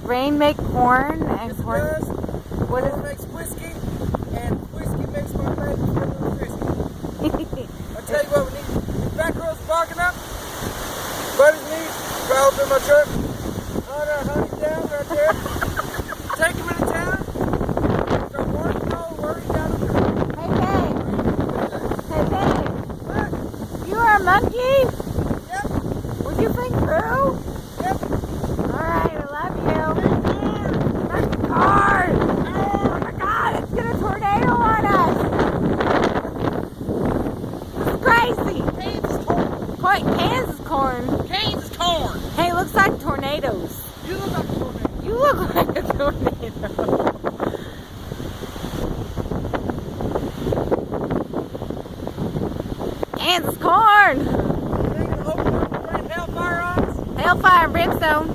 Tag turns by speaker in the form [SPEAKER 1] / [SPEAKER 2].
[SPEAKER 1] rain make corn and
[SPEAKER 2] Yes, it
[SPEAKER 1] corn?
[SPEAKER 2] does.
[SPEAKER 1] What
[SPEAKER 2] Corn makes whiskey, and whiskey makes my baby really frisky. I tell you what, we need back roads barking up. Buddies need drive up in my truck. Hunt our honey down right there. Take him into town. Start working all the worry down the road.
[SPEAKER 1] Hey, babe. Hey, babe.
[SPEAKER 2] What?
[SPEAKER 1] You are a monkey?
[SPEAKER 2] Yep.
[SPEAKER 1] Would you bring through?
[SPEAKER 2] Yep.
[SPEAKER 1] Alright, I love you. That's a car! Oh my god, it's gonna tornado on us! This is crazy!
[SPEAKER 2] Kansas corn.
[SPEAKER 1] Kansas corn.
[SPEAKER 2] Kansas corn.
[SPEAKER 1] Hey, it looks like tornadoes.
[SPEAKER 2] You look like a tornado.
[SPEAKER 1] You look like a tornado. Kansas corn!
[SPEAKER 2] You think it'll open up and rain hellfire on us?
[SPEAKER 1] Hellfire and brimstone.